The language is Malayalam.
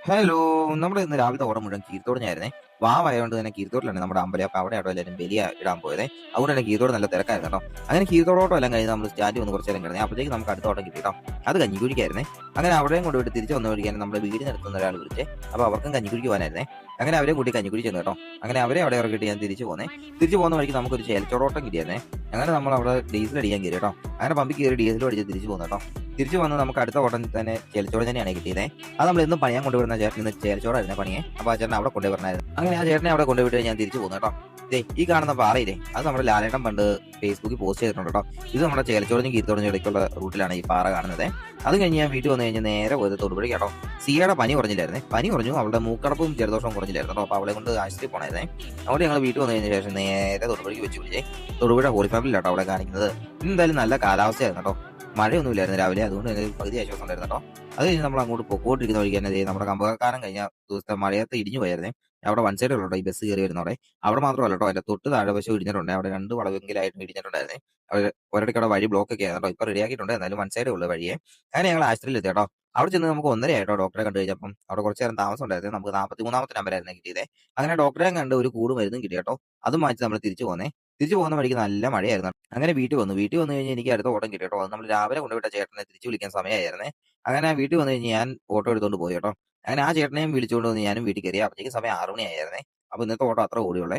ഹലോ. നമ്മുടെ ഇന്ന് രാവിലത്തെ ഓട്ടം മുഴുവൻ കീഴ്ത്തോടിനായിരുന്നേ. വാവായതുകൊണ്ട് തന്നെ കീഴ്ത്തോട്ടിലാണ് നമ്മുടെ അമ്പലം. അപ്പൊ അവിടെയാട്ടോ എല്ലാവരും ബലിയ ഇടാൻ പോയതേ. അതുകൊണ്ട് തന്നെ കീഴ്ത്തോട് നല്ല തിരക്കായിരുന്നു കേട്ടോ. അങ്ങനെ കീഴ്ത്തോടോട്ടം എല്ലാം കഴിഞ്ഞ് നമ്മൾ സ്റ്റാൻഡിൽ വന്ന് കുറച്ച് നേരം കിടന്നേ. അപ്പോഴത്തേക്ക് നമുക്ക് അടുത്ത ഓട്ടം കിട്ടി കേട്ടോ. അത് കഞ്ഞിക്കുഴിക്കായിരുന്നേ. അങ്ങനെ അവിടെയും കൊണ്ടുപോയിട്ട് തിരിച്ചു വന്നു കഴിക്കാൻ നമ്മുടെ വീടിനടുത്തുനിന്ന് ഒരാൾ വിളിച്ചേ. അപ്പോൾ അവർക്കും കഞ്ഞിക്കുഴിക്ക് പോകാനായിരുന്നേ. അങ്ങനെ അവരെയും കൂട്ടി കഞ്ഞിക്കുഴി ചെന്നു കേട്ടോ. അങ്ങനെ അവരെ അവിടെ ഇറക്കിയിട്ട് ഞാൻ തിരിച്ചു പോന്നേ. തിരിച്ചു പോകുന്ന വഴിക്ക് നമുക്കൊരു ചേലച്ചോടോട്ടം കിട്ടിയായിരുന്നേ. അങ്ങനെ നമ്മൾ അവിടെ ഡീസൽ അടിക്കാൻ കയറി കേട്ടോ. അങ്ങനെ പമ്പിൽ കയറി ഡീസൽ അടിച്ച് തിരിച്ചു പോകുന്നു കേട്ടോ. തിരിച്ചു വന്ന് നമുക്ക് അടുത്ത ഓട്ടം തന്നെ ചേലച്ചോട് തന്നെയാണ് കിട്ടിയത്. അത് നമ്മൾ എന്നും പണിയാൻ കൊണ്ടുവരുന്ന ചേട്ടൻ ഇന്ന് ചേലച്ചോടായിരുന്നു പണിയെ. അപ്പോൾ ആ ചേട്ടൻ അവിടെ കൊണ്ടുവരണമായിരുന്നു. അങ്ങനെ ആ ചേട്ടനെ അവിടെ കൊണ്ടുപോയിട്ട് ഞാൻ തിരിച്ചു പോകുന്നു കേട്ടോ. ഈ കാണുന്ന പാറയില്ലേ, അത് നമ്മുടെ ലാലേട്ടൻ പണ്ട് ഫേസ്ബുക്കിൽ പോസ്റ്റ് ചെയ്തിട്ടുണ്ട് കേട്ടോ. ഇത് നമ്മുടെ ചേലച്ചോടിനും കീർത്തോടിനും ഇടയ്ക്കുള്ള റൂട്ടിലാണ് ഈ പാറ കാണുന്നത്. അത് കഴിഞ്ഞ് ഞാൻ വീട്ടിൽ വന്നു കഴിഞ്ഞാൽ നേരെ പോയത് തൊടുപുഴ കേട്ടോ. സിയയുടെ പനി കുറഞ്ഞില്ലായിരുന്നേ. പനി കുറഞ്ഞു, അവളുടെ മൂക്കടപ്പും ജലദോഷവും കുറഞ്ഞില്ലായിരുന്നു കേട്ടോ. അപ്പോൾ അവളെ കൊണ്ട് ആശുപത്രി പോണായിരുന്നേ. അവിടെ ഞങ്ങൾ വീട്ടിൽ വന്നു കഴിഞ്ഞ ശേഷം നേരെ തൊടുപുഴയ്ക്ക് വെച്ച് പിടിച്ചേ. തൊടുപുഴ ഹോളി ഫാമിലിയിലാട്ടോ അവിടെ കാണിക്കുന്നത്. എന്തായാലും നല്ല കാലാവസ്ഥയായിരുന്നു കേട്ടോ. മഴയൊന്നുമില്ലായിരുന്നു രാവിലെ, അതുകൊണ്ട് എനിക്ക് പകുതി ആശ്വാസം ഉണ്ടായിരുന്നു കേട്ടോ. അത് കഴിഞ്ഞ് നമ്മൾ അങ്ങോട്ട് പൊക്കോണ്ടിരിക്കുന്ന വഴിക്ക് തന്നെ നമ്മുടെ കമ്പകാലം കഴിഞ്ഞ ദിവസത്തെ മഴയത്ത് ഇടിഞ്ഞു പോയായിരുന്നേ. അവിടെ വൺ സൈഡ് ഉള്ളൂ ഈ ബസ് കയറി വരുന്നവിടെ. അവിടെ മാത്രമല്ല കേട്ടോ, അതിന്റെ തൊട്ട് താഴെ വശം ഇടിഞ്ഞിട്ടുണ്ട്. അവിടെ രണ്ട് വളവെങ്കിലായിട്ട് ഇടിഞ്ഞിട്ടുണ്ടായിരുന്നേ. അവർ ഒരിടയ്ക്ക് അവിടെ വഴി ബ്ലോക്ക് ഒക്കെ ആയിരുന്നു കേട്ടോ. ഇപ്പൊ റെഡിയാക്കിയിട്ടുണ്ട്, എന്നാലും വൺ സൈഡേ ഉള്ളൂ വഴിയെ. അങ്ങനെ ഞങ്ങൾ ആശുപത്രിയിൽ എത്തി കേട്ടോ. അവിടെ ചെന്ന് നമുക്ക് 1:30 ആയിട്ടോ ഡോക്ടറെ കണ്ടു കഴിഞ്ഞപ്പം. അവിടെ കുറച്ച് നേരം താമസം ഉണ്ടായിരുന്നു. നമുക്ക് 43ാമത്തെ നമ്പറായിരുന്നു കിട്ടിയത്. അങ്ങനെ ഡോക്ടറെ കണ്ട് ഒരു കൂട് മരുന്നും കിട്ടി കേട്ടോ. അതും വാങ്ങിച്ച് നമ്മൾ തിരിച്ചു പോന്നേ. തിരിച്ചു പോകുന്ന വഴിക്ക് നല്ല മഴയായിരുന്നു. അങ്ങനെ വീട്ടിൽ വന്നു കഴിഞ്ഞാൽ എനിക്ക് അടുത്ത ഓട്ടം കിട്ടി കേട്ടോ. അത് നമ്മൾ രാവിലെ കൊണ്ടുപോയിട്ട ചേട്ടനെ തിരിച്ചു വിളിക്കാൻ സമയമായിരുന്നേ. അങ്ങനെ വീട്ടിൽ വന്നു കഴിഞ്ഞ് ഞാൻ ഓട്ടോ എടുത്തുകൊണ്ട് പോയി കേട്ടോ. അങ്ങനെ ആ ചേട്ടനെയും വിളിച്ചുകൊണ്ട് വന്ന് ഞാനും വീട്ടിൽ കയറി. അപ്പോഴേക്കും സമയം 6 മണിയായിരുന്നേ. അപ്പൊ ഇന്നത്തെ ഓട്ടം അത്ര ഓടിയുള്ളേ.